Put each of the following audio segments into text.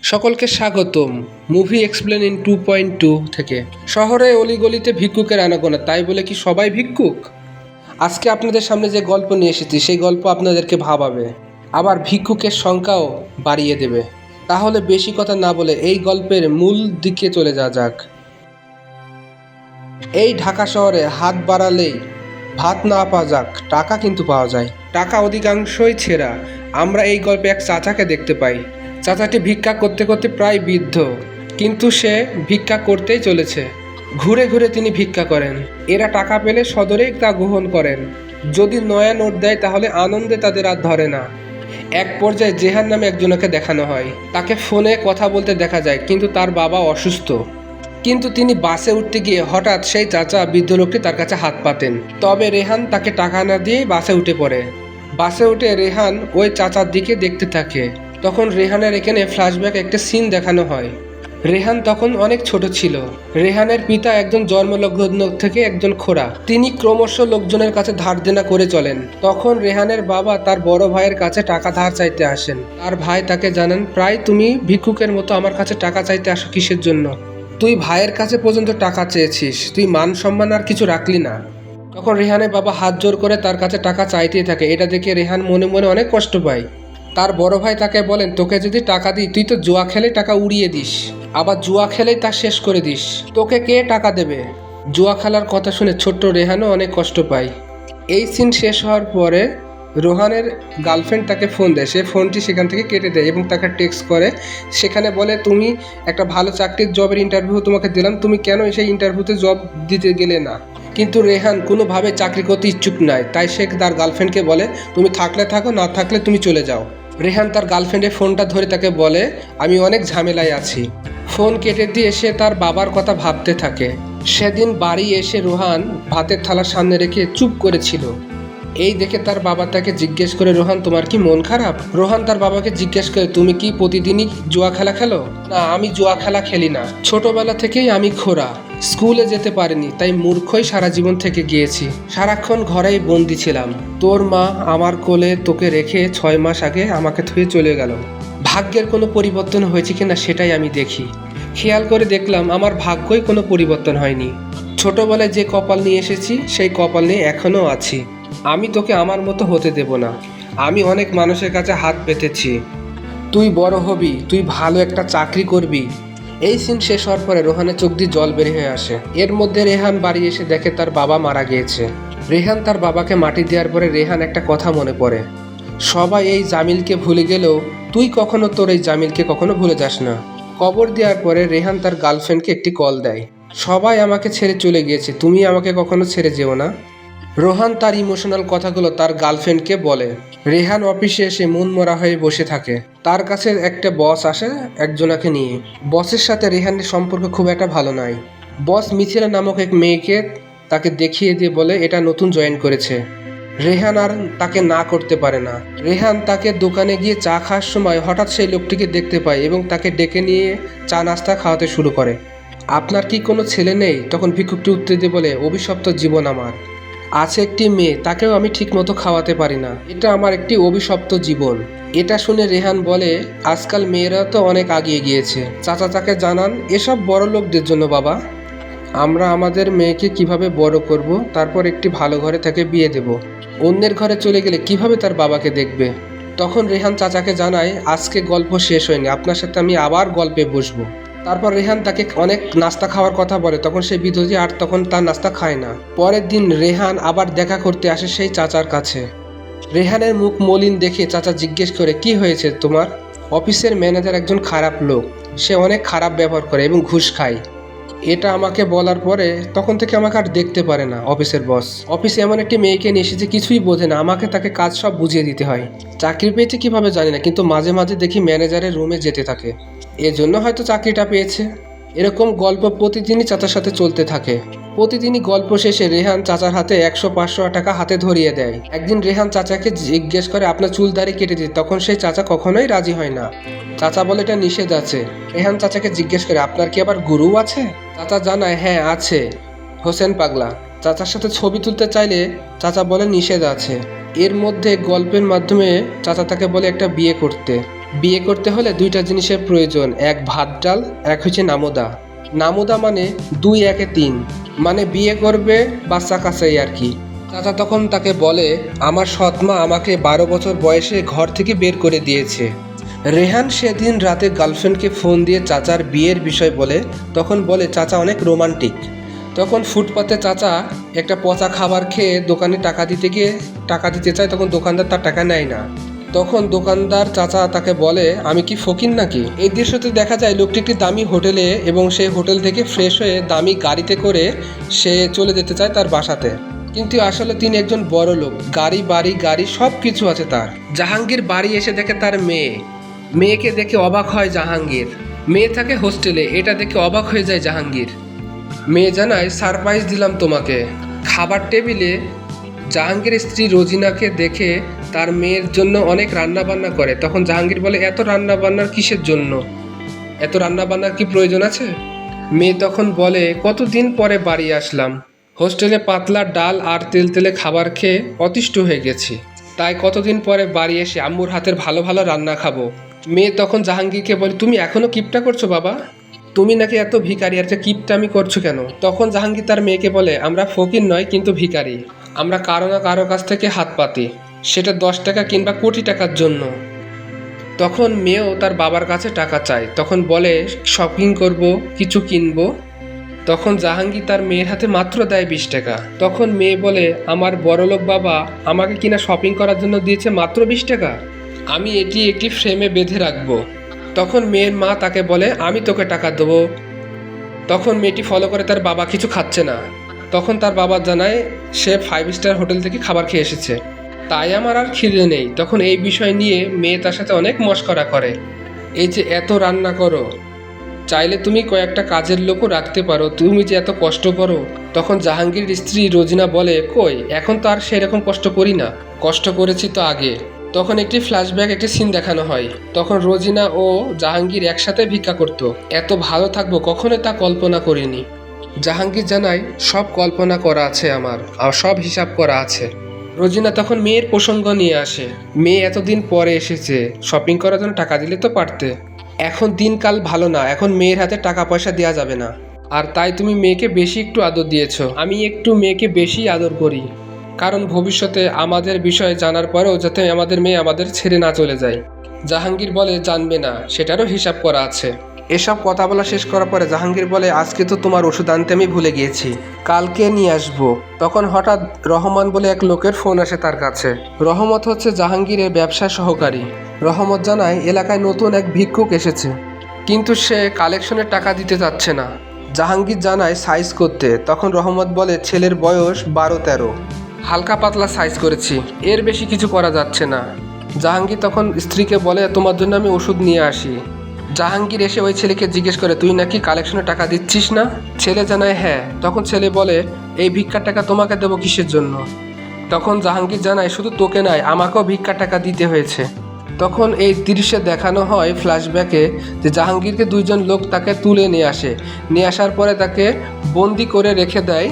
সকলকে স্বাগতম movie explain in 2.2 থেকে। শহরে অলিগলিতে ভিক্ষুকের আনাগোনা, তাই বলে কি সবাই ভিক্ষুক? আজকে আপনাদের সামনে যে গল্প নিয়ে এসেছি সেই গল্প আপনাদেরকে ভাবাবে, আবার ভিক্ষুকের সংখ্যাও বাড়িয়ে দেবে। তাহলে বেশি কথা না বলে এই গল্পের মূল দিকে চলে যাক। এই ঢাকা শহরে হাত বাড়ালেই ভাত না পাওয়া যাক, টাকা কিন্তু পাওয়া যায়। টাকা অধিকাংশই ছেঁড়া। আমরা এই গল্পে এক চাচাকে দেখতে পাই। চাচাটি ভিক্ষা করতে করতে প্রায় বৃদ্ধ, কিন্তু সে ভিক্ষা করতেই চলেছে। ঘুরে ঘুরে তিনি ভিক্ষা করেন। এরা টাকা পেলে সদরেই তা গ্রহণ করেন। যদি নয়া নোট দেয় তাহলে আনন্দে তাদের আর ধরে না। এক পর্যায়ে জেহান নামে একজনকে দেখানো হয়। তাকে ফোনে কথা বলতে দেখা যায়, কিন্তু তার বাবা অসুস্থ। কিন্তু তিনি বাসে উঠতে গিয়ে হঠাৎ সেই চাচা বৃদ্ধ লোকটি তার কাছে হাত পাতেন। তবে রেহান তাকে টাকা না দিয়ে বাসে উঠে পড়ে। বাসে উঠে রেহান ওই চাচার দিকে দেখতে থাকে। তখন রেহানের এখানে ফ্ল্যাশব্যাক একটা সিন দেখানো হয়। রেহান তখন অনেক ছোট ছিল। রেহানের পিতা একজন জন্মলগ্ন থেকে একজন খোড়া। তিনি ক্রমশ লোকজনের কাছে ধার দেনা করে চলেন। তখন রেহানের বাবা তার বড় ভাইয়ের কাছে টাকা ধার চাইতে আসেন। তার ভাই তাকে জানান, প্রায় তুমি ভিক্ষুকের মতো আমার কাছে টাকা চাইতে আসো কিসের জন্য? তুই ভাইয়ের কাছে পর্যন্ত টাকা চেয়েছিস, তুই মান সম্মান আর কিছু রাখলি না। তখন রেহানের বাবা হাত জোর করে তার কাছে টাকা চাইতেই থাকে। এটা দেখে রেহান মনে মনে অনেক কষ্ট পায়। তার বড় ভাই তাকে বলেন, তোকে যদি টাকা দিই তুই তো জুয়া খেলে টাকা উড়িয়ে দিস, আবার জুয়া খেলেই তা শেষ করে দিস। তোকে কে টাকা দেবে? জুয়া খেলার কথা শুনে ছোট্ট রেহানও অনেক কষ্ট পায়। এই সিন শেষ হওয়ার পরে রোহানের গার্লফ্রেন্ড তাকে ফোন দেয়। সে ফোনটি সেখান থেকে কেটে দেয় এবং তাকে টেক্সট করে। সেখানে বলে, তুমি একটা ভালো চাকরির জবের ইন্টারভিউ তোমাকে দিলাম, তুমি কেন সেই ইন্টারভিউতে জব দিতে গেলে না? কিন্তু রেহান কোনোভাবে চাকরি করতে ইচ্ছুক নয়। তাই সে তার গার্লফ্রেন্ডকে বলে, তুমি থাকলে থাকো, না থাকলে তুমি চলে যাও। রেহান তার গার্লফ্রেন্ডের ফোনটা ধরে তাকে বলে, আমি অনেক ঝামেলায় আছি। ফোন কেটে দিয়ে সে তার বাবার কথা ভাবতে থাকে। সেদিন বাড়ি এসে রোহান ভাতের থালা সামনে রেখে চুপ করেছিল। এই দেখে তার বাবা তাকে জিজ্ঞেস করে, রোহান তোমার কি মন খারাপ? রোহান তার বাবাকে জিজ্ঞেস করে, তুমি কি প্রতিদিনই জুয়া খেলা খেলো? না, আমি জুয়া খেলা খেলি না। ছোটবেলা থেকেই আমি খোড়া, স্কুলে যেতে পারিনি, তাই মূর্খই সারা জীবন থেকে গিয়েছি। সারাক্ষণ ঘরেই বন্দি ছিলাম। তোর মা আমার কোলে তোকে রেখে 6 মাস আগে আমাকে থুয়ে চলে গেল। ভাগ্যের কোনো পরিবর্তন হয়েছে কিনা সেটাই আমি দেখি। খেয়াল করে দেখলাম আমার ভাগ্যই কোনো পরিবর্তন হয়নি। ছোটবেলায় যে কপাল নিয়ে এসেছি সেই কপাল নিয়ে এখনও আছি। আমি তোকে আমার মতো হতে দেব না। আমি অনেক মানুষের কাছে হাত পেতেছি। তুই বড় হবি, তুই ভালো একটা চাকরি করবি। এই সিন শেষ হওয়ার পরে রোহানের চোখ দিয়ে জল বের হয়ে আসে। এর মধ্যে রেহান বাড়ি এসে দেখে তার বাবা মারা গিয়েছে। রেহান তার বাবাকে মাটি দেওয়ার পরে রেহান একটা কথা মনে পড়ে। সবাই এই জামিলকে ভুলে গেলেও তুই কখনো তোর এই জামিলকে কখনো ভুলে যাস না। কবর দেওয়ার পরে রেহান তার গার্লফ্রেন্ডকে একটি কল দেয়। সবাই আমাকে ছেড়ে চলে গিয়েছে, তুমি আমাকে কখনো ছেড়ে যেও না। রোহান তার ইমোশনাল কথাগুলো তার গার্লফ্রেন্ডকে বলে। রেহান অফিসে এসে মন মরা হয়ে বসে থাকে। তার কাছে একটা বস আসে একজনাকে নিয়ে। বসের সাথে রেহানের সম্পর্ক খুব একটা ভালো নয়। বস মিথিলা নামক এক মেয়েকে তাকে দেখিয়ে দিয়ে বলে, এটা নতুন জয়েন করেছে। রেহান আর তাকে না করতে পারে না। রেহান তাকে দোকানে গিয়ে চা খাওয়ার সময় হঠাৎ সেই লোকটিকে দেখতে পায় এবং তাকে ডেকে নিয়ে চা নাস্তা খাওয়াতে শুরু করে। আপনার কি কোনো ছেলে নেই? তখন ভিক্ষুকটি উত্তর দিয়ে বলে, অভিশপ্ত জীবন আমার। আছে একটি মেয়ে, তাকেও আমি ঠিকমতো খাওয়াতে পারি না। এটা আমার একটি অভিশপ্ত জীবন। এটা শুনে রেহান বলে, আজকাল মেয়েরা তো অনেক এগিয়ে গিয়েছে। চাচা তাকে জানান, এসব বড় লোকদের জন্য বাবা। আমরা আমাদের মেয়েকে কিভাবে বড় করব, তারপর একটি ভালো ঘরে তাকে বিয়ে দেব। অন্যের ঘরে চলে গেলে কিভাবে তার বাবাকে দেখবে? তখন রেহান চাচাকে জানায়, আজকে গল্প শেষ হয়নি, আপনার সাথে আমি আবার গল্পে বসবো। তারপর রেহান তাকে অনেক নাস্তা খাওয়ার কথা বলে। তখন সে বিধর্মী আর তখন তার নাস্তা খায় না। পরের দিন রেহান আবার দেখা করতে আসে সেই চাচার কাছে। রেহানের মুখ মলিন দেখে চাচা জিজ্ঞেস করে, কি হয়েছে তোমার? অফিসের ম্যানেজার একজন খারাপ লোক, সে অনেক খারাপ ব্যবহার করে এবং ঘুষ খায়। এটা আমাকে বলার পরে তখন থেকে আমাকে আর দেখতে পারে না অফিসের বস। অফিসে এমন একটি মেয়েকে নিয়ে এসেছে, কিছুই বোঝে না। আমাকে তাকে কাজ সব বুঝিয়ে দিতে হয়। চাকরি পেয়েছে কিভাবে জানি না, কিন্তু মাঝে মাঝে দেখি ম্যানেজারের রুমে যেতে থাকে। এজন্য হয়তো চাকরিটা পেয়েছে। এরকম গল্প প্রতিদিনই চাচার সাথে চলতে থাকে। প্রতিদিনই গল্প শেষে রেহান চাচার হাতে 100-500 টাকা হাতে ধরিয়ে দেয়। একদিন রেহান চাচাকে জিজ্ঞেস করে, আপনার চুল দাড়ি কেটে দিতে। তখন সেই চাচা কখনোই রাজি হয় না। চাচা বলে, এটা নিষেধ আছে। রেহান চাচাকে জিজ্ঞেস করে, আপনার কি আবার গুরু আছে? চাচা জানায়, হ্যাঁ আছে, হোসেন পাগলা। চাচার সাথে ছবি তুলতে চাইলে চাচা বলে নিষেধ আছে। এর মধ্যে গল্পের মাধ্যমে চাচা তাকে বলে একটা বিয়ে করতে। বিয়ে করতে হলে দুইটা জিনিসের প্রয়োজন, এক ভাত ডাল, এক হচ্ছে নামোদা। নামোদা মানে 2 1 3, মানে বিয়ে করবে বাচ্চা কাচ্চাই আর কি। চাচা তখন তাকে বলে, আমার সৎমা আমাকে 12 বছর বয়সে ঘর থেকে বের করে দিয়েছে। রেহান সেদিন রাতে গার্লফ্রেন্ডকে ফোন দিয়ে চাচার বিয়ের বিষয় বলে, তখন বলে চাচা অনেক রোমান্টিক। তখন ফুটপাতে চাচা একটা পচা খাবার খেয়ে দোকানে টাকা দিতে চায়, তখন দোকানদার তার টাকা নেয় না। তখন দোকানদার চাচা তাকে বলে, আমি কি ফকির নাকি? এই দৃশ্যতে দেখা যায় লোকটি একটি দামি হোটেলে এবং সেই হোটেল থেকে ফ্রেশ হয়ে দামি গাড়িতে করে সে চলে যেতে চায় তার বাসাতে, কিন্তু আসলে তিনি একজন বড় লোক, গাড়ি বাড়ি গাড়ি সব কিছু আছে তার। জাহাঙ্গীর বাড়ি এসে দেখে তার মেয়েকে দেখে অবাক হয় জাহাঙ্গীর। মেয়ে থাকে হোস্টেলে, এটা দেখে অবাক হয়ে যায় জাহাঙ্গীর। মেয়ে জানায়, সারপ্রাইজ দিলাম তোমাকে। খাবার টেবিলে জাহাঙ্গীরের স্ত্রী রোজিনাকে দেখে তার মেয়ের জন্য অনেক রান্না বান্না করে। তখন জাহাঙ্গীর বলে, এত রান্না বান্নার কিসের জন্য? এত রান্না বান্নার কি প্রয়োজন আছে? মেয়ে তখন বলে, কতদিন পরে বাড়ি আসলাম, হোস্টেলে পাতলা ডাল আর তেলে খাবার খেয়ে অতিষ্ঠ হয়ে গেছি, তাই কতদিন পরে বাড়ি এসে আম্মুর হাতের ভালো ভালো রান্না খাবো। মেয়ে তখন জাহাঙ্গীরকে বলে, তুমি এখনো কিপটা করছো বাবা? তুমি নাকি এত ভিখারি, আর কিপটামি করছো কেন? তখন জাহাঙ্গীর তার মেয়েকে বলে, আমরা ফকির নয় কিন্তু ভিখারি, আমরা কারো না কারো কাছ থেকে হাত পাতি, সেটা 10 টাকা কিংবা কোটি টাকার জন্য। তখন মেয়েও তার বাবার কাছে টাকা চায়, তখন বলে শপিং করব, কিছু কিনবো। তখন জাহাঙ্গীর তার মেয়ের হাতে মাত্র দেয় 20 টাকা। তখন মেয়ে বলে, আমার বড়লোক বাবা আমাকে কিনা শপিং করার জন্য দিয়েছে মাত্র 20 টাকা, আমি এটি একটি ফ্রেমে বেঁধে রাখবো। তখন মেয়ের মা তাকে বলে, আমি তোকে টাকা দেবো। তখন মেয়েটি ফলো করে তার বাবা কিছু খাচ্ছে না। তখন তার বাবা জানায়, সে 5 স্টার হোটেল থেকে খাবার খেয়ে এসেছে, তাই আমার আর খিদে নেই। তখন এই বিষয় নিয়ে মেয়ে তার সাথে অনেক মশকরা করে, এই যে এত রান্না করো, চাইলে তুমি কয়েকটা কাজের লোকও রাখতে পারো, তুমি যে এত কষ্ট করো। তখন জাহাঙ্গীরের স্ত্রী রোজিনা বলে, কই, এখন তো আর সেরকম কষ্ট করি না, কষ্ট করেছি তো আগে। তখন একটি ফ্ল্যাশব্যাক, একটি সিন দেখানো হয়। তখন রোজিনা ও জাহাঙ্গীর একসাথে ভিক্ষা করত। এত ভালো থাকবো কখনো তা কল্পনা করিনি। জাহাঙ্গীর জানায়, সব কল্পনা করা আছে আমার, আর সব হিসাব করা আছে। রোজিনা তখন মেয়ের প্রসঙ্গ নিয়ে আসে, মেয়ে এতদিন পরে এসেছে, শপিং করার জন্য টাকা দিলে তো পারতে। এখন দিনকাল ভালো না, এখন মেয়ের হাতে টাকা পয়সা দেওয়া যাবে না, আর তাই তুমি মেয়েকে বেশি একটু আদর দিয়েছো। আমি একটু মেয়েকে বেশি আদর করি, কারণ ভবিষ্যতে আমাদের বিষয়ে জানার পরেও যাতে আমাদের মেয়ে আমাদের ছেড়ে না চলে যায়। জাহাঙ্গীর বলে, জানবে না, সেটারও হিসাব করা আছে। এসব কথা বলা শেষ করার পরে জাহাঙ্গীর বলে, আজকে তো তোমার ওষুধ আনতে আমি ভুলে গিয়েছি, কালকে নিয়ে আসবো। তখন হঠাৎ রহমান বলে এক লোকের ফোন আসে তার কাছে। রহমত হচ্ছে জাহাঙ্গীরের ব্যবসা সহকারী। রহমত জানায়, এলাকায় নতুন এক ভিক্ষুক এসেছে, কিন্তু সে কালেকশনের টাকা দিতে চাচ্ছে না। জাহাঙ্গীর জানায় সাইজ করতে। তখন রহমত বলে, ছেলের বয়স 12-13, হালকা পাতলা সাইজ করেছি, এর বেশি কিছু করা যাচ্ছে না। জাহাঙ্গীর তখন স্ত্রীকে বলে, তোমার জন্য আমি ওষুধ নিয়ে আসি। জাহাঙ্গীর এসে ওই ছেলেকে জিজ্ঞেস করে, তুই নাকি কালেকশনে টাকা দিচ্ছিস না? ছেলে জানায়, হ্যাঁ। তখন ছেলে বলে, এই ভিক্ষার টাকা তোমাকে দেবো কিসের জন্য? তখন জাহাঙ্গীর জানায়, শুধু তোকে নয়, আমাকেও ভিক্ষার টাকা দিতে হয়েছে। তখন এই দৃশ্যে দেখানো হয় ফ্ল্যাশব্যাকে যে জাহাঙ্গীরকে 2 জন লোক তাকে তুলে নিয়ে আসার পরে তাকে বন্দি করে রেখে দেয়।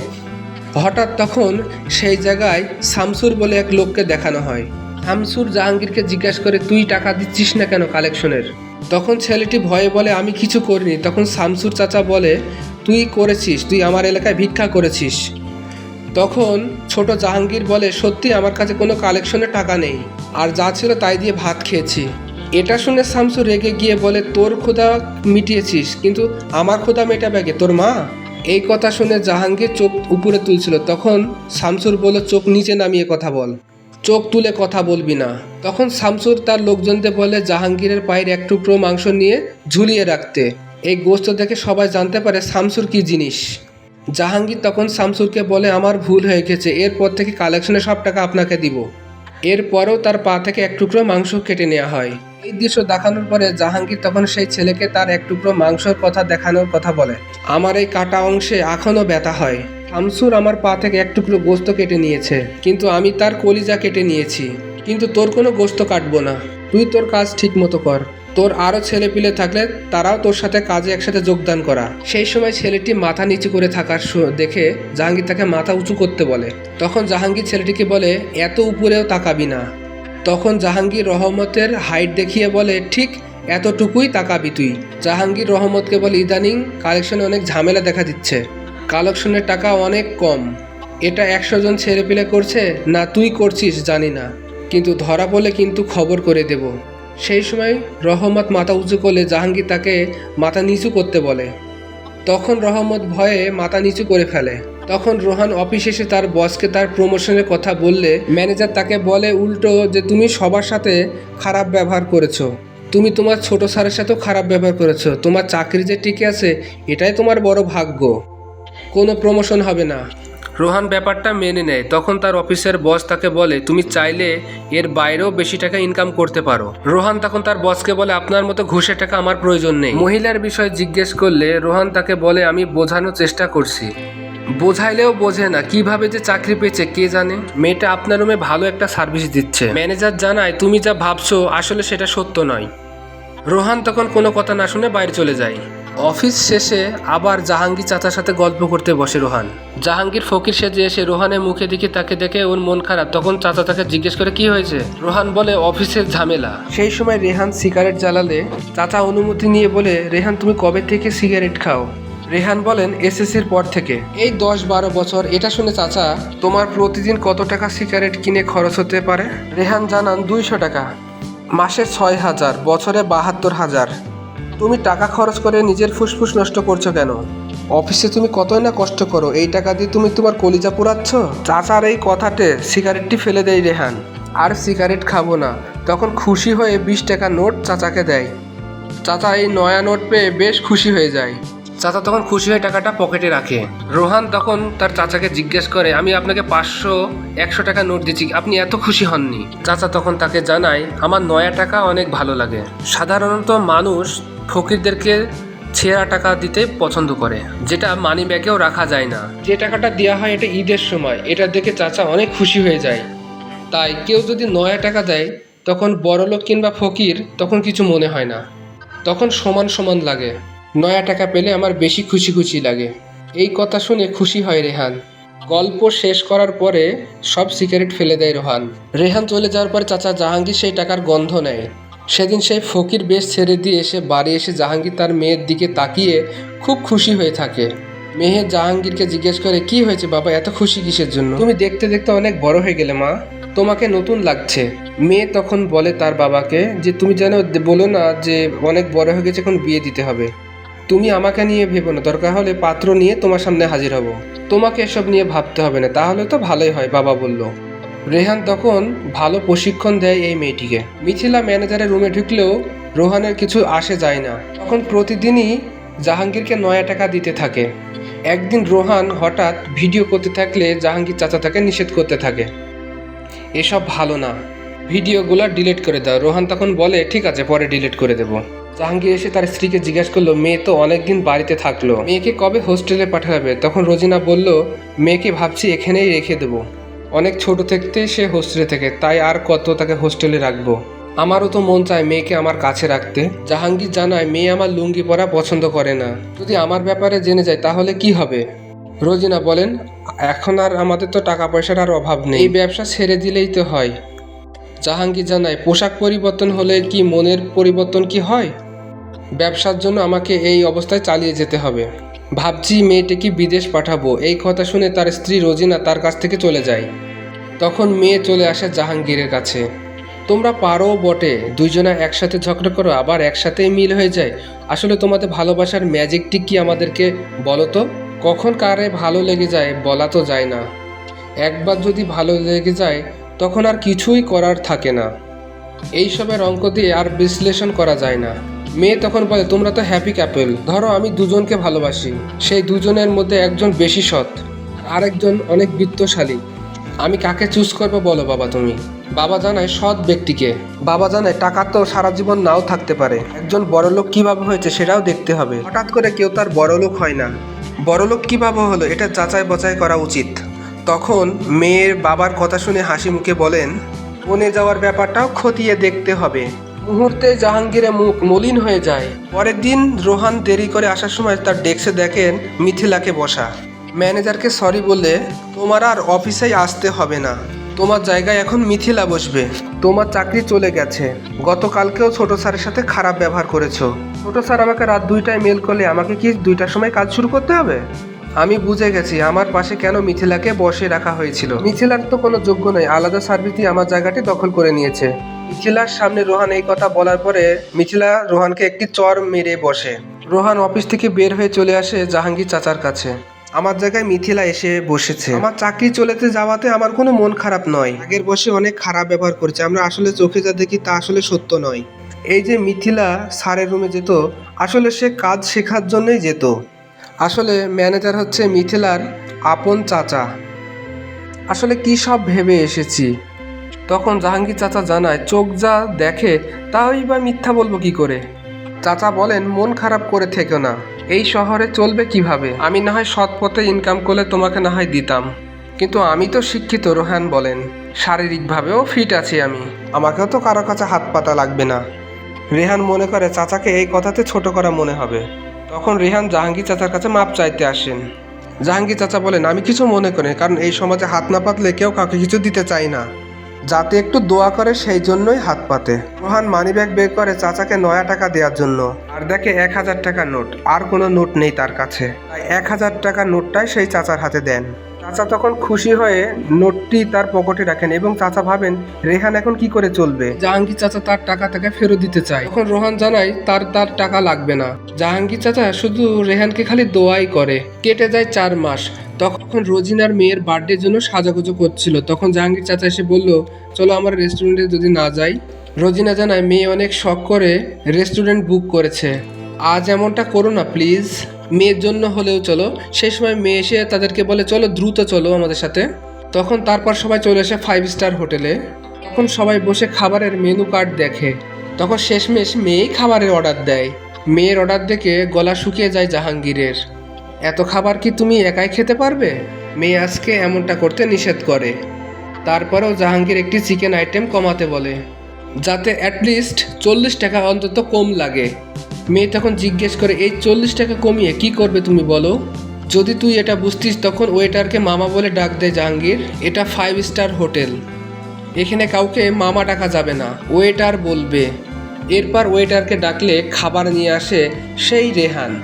হঠাৎ তখন সেই জায়গায় শামসুর বলে এক লোককে দেখানো হয়। শামসুর জাহাঙ্গীরকে জিজ্ঞাসা করে, তুই টাকা দিচ্ছিস না কেন কালেকশনের? তখন ছেলেটি ভয়ে বলে, আমি কিছু করিনি। তখন শামসুর চাচা বলে, তুই করেছিস, তুই আমার এলাকায় ভিক্ষা করেছিস। তখন ছোট জাহাঙ্গীর বলে, সত্যি আমার কাছে কোনো কালেকশনের টাকা নেই, আর যা ছিল তাই দিয়ে ভাত খেয়েছি। এটা শুনে শামসুর রেগে গিয়ে বলে, তোর ক্ষুধা মিটিয়েছিস, কিন্তু আমার ক্ষুধা মেটাবে কে, তোর মা? এই কথা শুনে জাহাঙ্গীর চোখ উপরে তুলছিল। তখন শামসুর বলে, চোখ নিচে নামিয়ে কথা বল, চোখ তুলে কথা বলবি না। তখন শামসুর তার লোকজনদের বলে জাহাঙ্গীরের পায়ের এক টুকরো মাংস নিয়ে ঝুলিয়ে রাখতে। এই গোস্ত দেখে সবাই জানতে পারে শামসুর কি জিনিস। জাহাঙ্গীর তখন শামসুরকে বলে, আমার ভুল হয়ে গেছে, এরপর থেকে কালেকশনে সব টাকা আপনাকে দিব। এরপরেও তার পা থেকে এক টুকরো মাংস কেটে নেওয়া হয়। এই দৃশ্য দেখানোর পরে জাহাঙ্গীর তখন সেই ছেলেকে তার এক টুকরো মাংসর কথা দেখানোর কথা বলে। আমার এই কাটা অংশে এখনও ব্যথা হয়। শামসুর আমার পা থেকে এক টুকরো গোস্ত কেটে নিয়েছে, কিন্তু আমি তার কলিজা কেটে নিয়েছি, কিন্তু তোর কোনো গোস্ত কাটবো না। তুই তোর কাজ ঠিক মতো কর, তোর আরও ছেলেপিলে থাকলে তারাও তোর সাথে কাজে একসাথে যোগদান করা। সেই সময় ছেলেটি মাথা নিচু করে থাকার দেখে জাহাঙ্গীর তাকে মাথা উঁচু করতে বলে। তখন জাহাঙ্গীর ছেলেটিকে বলে, এত উপরেও তাকাবি না, তখন জাহাঙ্গীর রহমতের হাইট দেখিয়ে বলে, ঠিক এতটুকুই তাকাবি তুই। জাহাঙ্গীর রহমতকে বলে, ইদানিং কালেকশনে অনেক ঝামেলা দেখা দিচ্ছে, কালেকশনের টাকা অনেক কম। এটা 100 জন ছেলেপিলে করছে না তুই করছিস জানি না, কিন্তু ধরা পড়লে কিন্তু খবর করে দেব। সেই সময় রহমত মাথা উঁচু করলে জাহাঙ্গীর তাকে মাথা নিচু করতে বলে। তখন রহমত ভয়ে মাথা নিচু করে ফেলে। তখন রোহান অফিস এসে তার বসকে তার প্রমোশনের কথা বললে ম্যানেজার তাকে বলে উল্টো যে তুমি সবার সাথে খারাপ ব্যবহার করেছো, তুমি তোমার ছোট স্যারের সাথেও খারাপ ব্যবহার করেছো, তোমার চাকরি যে টিকে আছে এটাই তোমার বড় ভাগ্য, কোনো প্রমোশন হবে না। রোহান ব্যাপারটা মেনে নেয়। তখন তার অফিসের বস তাকে বলে, তুমি চাইলে এর বাইরেও বেশি টাকা ইনকাম করতে পারো। রোহান তখন তার বসকে বলে, আপনার মতো ঘুষের টাকা আমার প্রয়োজন নেই। মহিলার বিষয়ে জিজ্ঞেস করলে রোহান তাকে বলে, আমি বোঝানোর চেষ্টা করছি, বোঝাইলেও বোঝে না, কিভাবে যে চাকরি পেয়েছে কে জানে। মেয়েটা আপনার রুমে ভালো একটা সার্ভিস দিচ্ছে, ম্যানেজার জানায় তুমি যা ভাবছো আসলে সেটা সত্য নয়। রোহান তখন কোনো কথা না শুনে বাইরে চলে যায়। অফিস শেষে আবার জাহাঙ্গীর চাচার সাথে গল্প করতে বসে রোহান। জাহাঙ্গীর ফকির সেজে এসে রোহানের মুখে দিকে তাকে দেখে ওর মন খারাপ। তখন চাচা তাকে জিজ্ঞেস করে, কি হয়েছে? রোহান বলে, অফিসের ঝামেলা। সেই সময় রেহান সিগারেট জ্বালালে চাচা অনুমতি নিয়ে বলে, রেহান তুমি কবে থেকে সিগারেট খাও? রেহান বলেন, এসএসসির পর থেকে। এই 10-12 বছর। এটা শুনে চাচা, তোমার প্রতিদিন কত টাকা সিগারেট কিনে খরচ হতে পারে? রেহান জানান 200 টাকা। মাসে 6000, বছরে 72,000। তুমি টাকা খরচ করে নিজের ফুসফুস নষ্ট করছো কেন? অফিসে তুমি কতই না কষ্ট করো, এই টাকা দিয়ে তুমি তোমার কলিজা পোড়াচ্ছ? চাচার এই কথাতে সিগারেটটি ফেলে দেয় রেহান। আর সিগারেট খাবো না। তখন খুশি হয়ে 20 টাকা নোট চাচাকে দেয়। চাচা এই নয়া নোট পেয়ে বেশ খুশি হয়ে যায়। চাচা তখন খুশি হয়ে টাকাটা পকেটে রাখে। রোহান তখন তার চাচাকে জিজ্ঞেস করে, আমি আপনাকে 500-100 টাকা নোট দিচ্ছি, আপনি এত খুশি হননি? চাচা তখন তাকে জানায়, আমার নয়া টাকা অনেক ভালো লাগে। সাধারণত মানুষ ফকিরদেরকে ছেঁড়া টাকা দিতে পছন্দ করে, যেটা মানি ব্যাগেও রাখা যায় না। যে টাকাটা দেওয়া হয় এটা ঈদের সময়, এটা দেখে চাচা অনেক খুশি হয়ে যায়। তাই কেউ যদি নয়া টাকা দেয় তখন বড়লোক কিংবা ফকির তখন কিছু মনে হয় না, তখন সমান সমান লাগে। নয়া টাকা পেলে আমার বেশি খুশি খুশি লাগে। এই কথা শুনে খুশি হয় রেহান। গল্প শেষ করার পরে সব সিগারেট ফেলে দেয় রোহান। রেহান চলে যাওয়ার পরে চাচা জাহাঙ্গীর সেই টাকার গন্ধ নেয়। সেদিন সেই ফকির বেশ ছেড়ে দিয়ে এসে বাড়ি এসে জাহাঙ্গীর তার মেয়ের দিকে তাকিয়ে খুব খুশি হয়ে থাকে। মেয়ে জাহাঙ্গীরকে জিজ্ঞেস করে, কি হয়েছে বাবা, এত খুশি কিসের জন্য? তুমি দেখতে দেখতে অনেক বড় হয়ে গেলে মা, তোমাকে নতুন লাগছে। মেয়ে তখন বলে তার বাবাকে যে, তুমি যেন বলো না যে অনেক বড় হয়ে গেছে, এখন বিয়ে দিতে হবে। তুমি আমাকে নিয়ে ভেবো না, দরকার হলে পাত্র নিয়ে তোমার সামনে হাজির হব, তোমাকে এসব নিয়ে ভাবতে হবে না। তাহলে তো ভালোই হয়, বাবা বলল। রেহান তখন ভালো প্রশিক্ষণ দেয় এই মেয়েটিকে। মিথিলা ম্যানেজারের রুমে ঢুকলেও রোহানের কিছু আসে যায় না। তখন প্রতিদিনই জাহাঙ্গীরকে 9 টাকা দিতে থাকে। একদিন রোহান হঠাৎ ভিডিও করতে থাকলে জাহাঙ্গীর চাচা তাকে নিষেধ করতে থাকে, এসব ভালো না, ভিডিওগুলো ডিলিট করে দাও। রোহান তখন বলে, ঠিক আছে, পরে ডিলিট করে দেবো। জাহাঙ্গীর এসে তার স্ত্রীকে জিজ্ঞাসা করলো, মেয়ে তো অনেকদিন বাড়িতে থাকলো, মেয়েকে কবে হোস্টেলে পাঠাবে? তখন রোজিনা বলল, মেয়েকে ভাবছি এখানেই রেখে দেবো, অনেক ছোট থাকতে সে হোস্টেলে থেকে, তাই আর কত তাকে হোস্টেলে রাখবো, আমারও তো মন চায় মেয়েকে আমার কাছে রাখতে। জাহাঙ্গীর জানায়, মেয়ে আমার লুঙ্গি পরা পছন্দ করে না, যদি আমার ব্যাপারে জেনে যায় তাহলে কি হবে? রোজিনা বলেন, এখন আর আমাদের তো টাকা পয়সার আর অভাব নেই, এই ব্যবসা ছেড়ে দিলেই তো হয়। জাহাঙ্গীর জানায়, পোশাক পরিবর্তন হলে কি মনের পরিবর্তন কি হয়? ব্যবসার জন্য আমাকে এই অবস্থায় চালিয়ে যেতে হবে, ভাবছি মেয়েটিকে বিদেশ পাঠাবো। এই কথা শুনে তার স্ত্রী রোজিনা তার কাছ থেকে চলে যায়। তখন মেয়ে চলে আসে জাহাঙ্গীরের কাছে। তোমরা পারো বটে, দুইজনা একসাথে ঝগড়া করো আবার একসাথেই মিল হয়ে যায়। আসলে তোমাদের ভালোবাসার ম্যাজিকটি কি আমাদেরকে বলো তো? কখন কারে ভালো লেগে যায় বলা তো যায় না, একবার যদি ভালো লেগে যায় তখন আর কিছুই করার থাকে না। এইসবের অঙ্ক দিয়ে আর বিশ্লেষণ করা যায় না। মেয়ে তখন বলে, তোমরা তো হ্যাপি ক্যাপল, ধরো আমি দুজনকে ভালোবাসি, সেই দুজনের মধ্যে একজন বেশি সৎ, আরেকজন অনেক বিত্তশালী, আমি কাকে চুজ করবো বলো বাবা তুমি? বাবা জানায়, সৎ ব্যক্তিকে। বাবা জানায়, টাকা তো সারা জীবন নাও থাকতে পারে, একজন বড়লোক কিভাবে হয়েছে সেটাও দেখতে হবে, হঠাৎ করে কেউ তার বড়লোক হয় না, বড়লোক কিভাবে হলো এটা যাচাই বাছাই করা উচিত। তখন মেয়ের বাবার কথা শুনে হাসি মুখে বলেন, বনে যাওয়ার ব্যাপারটাও খতিয়ে দেখতে হবে। মুহূর্তে জাহাঙ্গীরের মুখ মলিন হয়ে যায়। পরের দিন রোহান দেরি করে আসার সময় তার ডেস্কে দেখেন মিথিলাকে বসা। ম্যানেজারকে সরি বলে, তোমার আর অফিসেই আসতে হবে না, তোমার জায়গায় এখন মিথিলা বসবে। তোমার চাকরি চলে গেছে। গতকালকেও ছোট স্যারের সাথে খারাপ ব্যবহার করেছো। ছোট স্যার আমাকে রাত 2টায় মেল করলে আমাকে কি 2টার সময় কাজ শুরু করতে হবে? আমি বুঝে গেছি আমার পাশে কেন মিথিলাকে বসে রাখা হয়েছিল। মিথিলার তো কোনো যোগ্য নয়, আলাদা সার্ভিস দিয়ে আমার জায়গাটি দখল করে নিয়েছে। মিথিলার সামনে রোহান এই কথা বলার পরে মিথিলা রোহানকে একটি চর মেরে বসে। রোহান অফিস থেকে বের হয়ে চলে আসে জাহাঙ্গীর চাচার কাছে। আমার জায়গায় মিথিলা এসে বসেছে। আমার চাকরি চলেতে যাওয়াতে আমার কোনো মন খারাপ নয়। আগের বসে অনেক খারাপ ব্যবহার করেছে। আমরা আসলে চোখে যা দেখি তা আসলে সত্য নয়। এই যে মিথিলা স্যারের রুমে যেত, আসলে সে কাজ শেখার জন্যই যেত। আসলে ম্যানেজার হচ্ছে মিথিলার আপন চাচা। আসলে কি সব ভেবে এসেছি। তখন জাহাঙ্গীর চাচা জানায় চোখ যা দেখে তাই বা মিথ্যা বলবো কি করে। চাচা বলেন মন খারাপ করে থেকো না, এই শহরে চলবে কিভাবে? আমি না হয় সৎ পথে ইনকাম করলে তোমাকে না হয় দিতাম, কিন্তু আমি তো শিক্ষিত। রোহান বলেন শারীরিকভাবেও ফিট আছি আমি, আমাকেও তো কারো কাছে হাত পাতা লাগবে না। রেহান মনে করে চাচাকে এই কথাতে ছোট করা মনে হবে। তখন রেহান জাহাঙ্গীর চাচার কাছে মাপ চাইতে আসেন। জাহাঙ্গীর চাচা বলেন আমি কিছু মনে করি, কারণ এই সমাজে হাত না পাতলে কেউ কাউকে কিছু দিতে চায় না, যাতে একটু দোয়া করে সেই জন্যই হাত পাতে। রোহান মানিব্যাগ বের করে চাচাকে 9 টাকা দেওয়ার জন্য, আর দেখে 1000 টাকার নোট। আর কোনো নোট নেই তার কাছে, তাই 1000 টাকার নোটটাই সেই চাচার হাতে দেন। চাচা তখন খুশি হয়ে নোটটি তার পকেটে রাখেন এবং চাচা ভাবেন রেহান এখন কি করে চলবে। জাহাঙ্গীর চাচা তার টাকা তাকে ফেরত দিতে চায়। তখন রোহান জানায় তার টাকা লাগবে না। জাহাঙ্গীর চাচা শুধু রেহানকে খালি দোয়াই করে। কেটে যায় 4 মাস। তখন রোজিনার মেয়ের বার্থডের জন্য সাজাগুজো করছিল। তখন জাহাঙ্গীর চাচা এসে বলল চলো আমার রেস্টুরেন্টে যদি না যাই। রোজিনা জানায় মেয়ে অনেক শখ করে রেস্টুরেন্ট বুক করেছে, আজ এমনটা করো না প্লিজ, মেয়ের জন্য হলেও চলো। সেই সময় মেয়ে এসে তাদেরকে বলে চলো দ্রুত চলো আমাদের সাথে। তখন তারপর সবাই চলে আসে 5 স্টার হোটেলে। তখন সবাই বসে খাবারের মেনু কার্ড দেখে। তখন শেষমেশ মেয়েই খাবারের অর্ডার দেয়। মেয়ের অর্ডার দেখে গলা শুকিয়ে যায় জাহাঙ্গীরের। এত খাবার কি তুমি একাই খেতে পারবে? মেয়ে আজকে এমনটা করতে নিষেধ করে। তারপরেও জাহাঙ্গীর একটি চিকেন আইটেম কমাতে বলে, যাতে অ্যাটলিস্ট 40 টাকা অন্তত কম লাগে। মেয়ে তখন জিজ্ঞেস করে এই 40 টাকা কমিয়ে কি করবে তুমি বলো? যদি তুই এটা বুঝতিস। তখন ওয়েটারকে মামা বলে ডাক দেয় জাহাঙ্গীর। এটা 5 স্টার হোটেল, এখানে কাউকে মামা ডাকা যাবে না, ওয়েটার বলবে। এরপর ওয়েটারকে ডাকলে খাবার নিয়ে আসে সেই রেহান।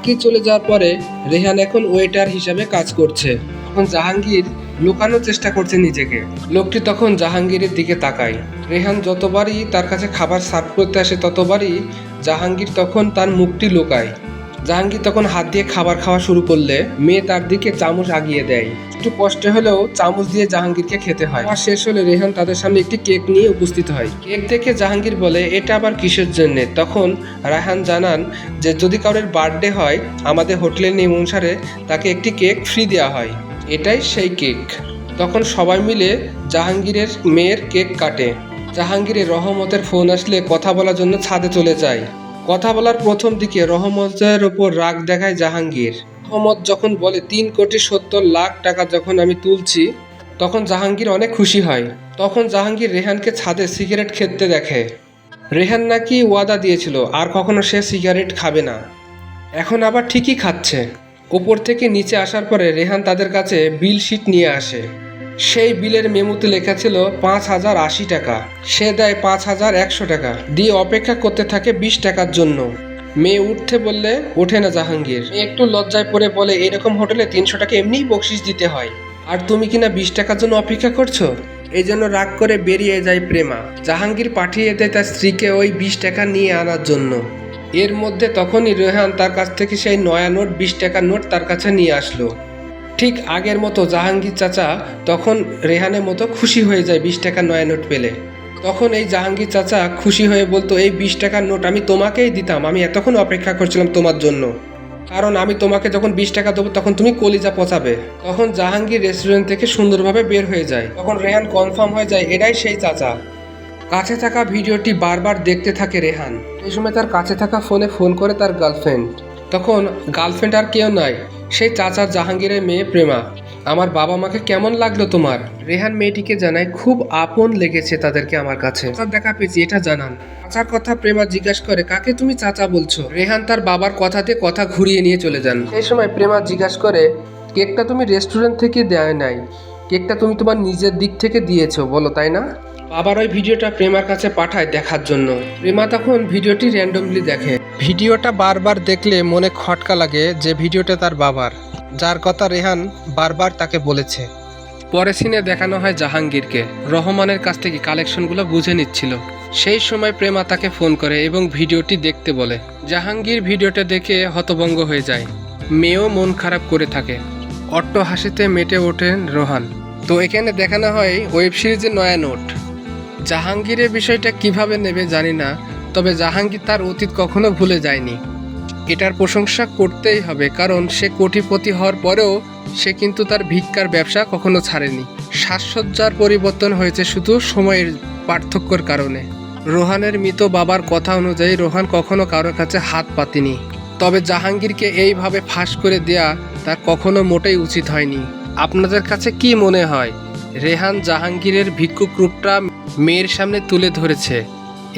কি চলে যাওয়ার পরে রেহান এখন ওয়েটার হিসাবে কাজ করছে। তখন জাহাঙ্গীর লুকানোর চেষ্টা করছে নিজেকে। লোকটি তখন জাহাঙ্গীরের দিকে তাকায়। রেহান যতবারই তার কাছে খাবার সার্ভ করতে আসে ততবারই জাহাঙ্গীর তখন তার মুখটি লুকায়। জাহাঙ্গীর তখন হাত দিয়ে খাবার খাওয়া শুরু করলে মেয়ে তার দিকে চামচ আগিয়ে দেয়। একটু কষ্ট হলেও চামচ দিয়ে জাহাঙ্গীরকে খেতে হয়। আর শেষ হলে রেহান তাদের সামনে একটি কেক নিয়ে উপস্থিত হয়। কেক দেখে জাহাঙ্গীর বলে এটা আবার কিসের জন্যে? তখন রায়হান জানান যে যদি কারোর বার্থডে হয় আমাদের হোটেলের নিয়ম অনুসারে তাকে একটি কেক ফ্রি দেওয়া হয়, এটাই সেই কেক। তখন সবাই মিলে জাহাঙ্গীরের মেয়ের কেক কাটে। জাহাঙ্গীরের রহমতের ফোন আসলে কথা বলার জন্য ছাদে চলে যায়। কথা বলার প্রথম দিকে রহমতের ওপর রাগ দেখায় জাহাঙ্গীর। রহমত যখন বলে 3,70,00,000 টাকা যখন আমি তুলছি, তখন জাহাঙ্গীর অনেক খুশি হয়। তখন জাহাঙ্গীর রেহানকে ছাদে সিগারেট খেতে দেখে। রেহান নাকি ওয়াদা দিয়েছিল আর কখনো সে সিগারেট খাবে না, এখন আবার ঠিকই খাচ্ছে। ওপর থেকে নিচে আসার পরে রেহান তাদের কাছে বিল শিট নিয়ে আসে। সেই বিলের মেমোতে লেখা ছিল 5,080 টাকা। সে দেয় 5,100 টাকা দিয়ে অপেক্ষা করতে থাকে 20 টাকার জন্য। মেয়ে উঠতে বললে ওঠে না জাহাঙ্গীর। মেয়ে একটু লজ্জায় পড়ে বলে এরকম হোটেলে 300 টাকা এমনিই বকশিস দিতে হয়, আর তুমি কিনা 20 টাকার জন্য অপেক্ষা করছো। এই জন্য রাগ করে বেরিয়ে যায় প্রেমা। জাহাঙ্গীর পাঠিয়ে দেয় তার স্ত্রীকে ওই 20 টাকা নিয়ে আনার জন্য। এর মধ্যে তখনই রেহান তার কাছ থেকে সেই নয়া নোট 20 টাকার নোট তার কাছে নিয়ে আসলো। ঠিক আগের মতো জাহাঙ্গীর চাচা তখন রেহানের মতো খুশি হয়ে যায় 20 টাকার নয়া নোট পেলে। তখন এই জাহাঙ্গীর চাচা খুশি হয়ে বলতো এই 20 টাকার নোট আমি তোমাকেই দিতাম, আমি এতক্ষণ অপেক্ষা করছিলাম তোমার জন্য, কারণ আমি তোমাকে যখন 20 টাকা দেবো তখন তুমি কলিজা পচাবে। তখন জাহাঙ্গীর রেস্টুরেন্ট থেকে সুন্দরভাবে বের হয়ে যায়। তখন রেহান কনফার্ম হয়ে যায় এটাই সেই চাচা। কাছে থাকা ভিডিওটি বারবার দেখতে থাকে রেহান। এই সময় তার কাছে থাকা ফোনে ফোন করে তার গার্লফ্রেন্ড। তখন গার্লফ্রেন্ড আর কেউ নয়, সেই চাচার জাহাঙ্গীরের মেয়ে প্রেমা। আমার বাবা মাকে কেমন লাগলো তোমার? রেহান মেয়েটিকে জানায় খুব আপন লেগেছে তাদেরকে আমার কাছে, চাচার দেখা পেয়েছি এটা জানান। চাচার কথা প্রেমা জিজ্ঞাসা করে কাকে তুমি চাচা বলছো? রেহান তার বাবার কথাতে কথা ঘুরিয়ে নিয়ে চলে যান। এই সময় প্রেমা জিজ্ঞাসা করে কেকটা তুমি রেস্টুরেন্ট থেকে দেয় নাই, কেকটা তুমি তোমার নিজের দিক থেকে দিয়েছো বলো, তাই না? বাবার ওই ভিডিওটা প্রেমার কাছে পাঠায় দেখার জন্য। প্রেমা তখন ভিডিওটি র্যান্ডমলি দেখে। ভিডিওটা বারবার দেখলে মনে খটকা লাগে যে ভিডিওটা তার বাবার, যার কথা রেহান বারবার তাকে বলেছে। পরে সিনে দেখানো হয় জাহাঙ্গীরকে রহমানের কাছ থেকে কালেকশনগুলো বুঝে নিচ্ছিল। সেই সময় প্রেমা তাকে ফোন করে এবং ভিডিওটি দেখতে বলে। জাহাঙ্গীর ভিডিওটা দেখে হতভম্ব হয়ে যায়। মেয়েও মন খারাপ করে থাকে। অট্ট হাসিতে মেতে ওঠেন রোহান। তো এখানে দেখানো হয় ওয়েব সিরিজের নয়া নোট। জাহাঙ্গীরের বিষয়টা কিভাবে নেবে জানি না, তবে জাহাঙ্গীর তার অতীত কখনো ভুলে যায়নি। এটার প্রশংসা করতেই হবে, কারণ সে কোটিপতি হওয়ার পরেও সে কিন্তু তার ভিক্ষার ব্যবসা কখনো ছাড়েনি। সাজসজ্জার পরিবর্তন হয়েছে শুধু সময়ের পার্থক্যর কারণে। রোহানের মৃত বাবার কথা অনুযায়ী রোহান কখনো কারোর কাছে হাত পাতেনি। তবে জাহাঙ্গীরকে এইভাবে ফাঁস করে দেয়া তার কখনো মোটেই উচিত হয়নি। আপনাদের কাছে কি মনে হয়, রেহান জাহাঙ্গীরের ভিক্ষুক রূপটা মেয়ের সামনে তুলে ধরেছে,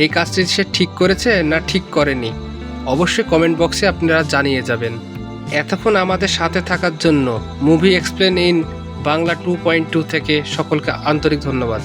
এই কাজটি সে ঠিক করেছে না ঠিক করেনি? অবশ্যই কমেন্ট বক্সে আপনারা জানিয়ে যাবেন। এতক্ষণ আমাদের সাথে থাকার জন্য মুভি এক্সপ্লেন ইন বাংলা 2.2 থেকে সকলকে আন্তরিক ধন্যবাদ।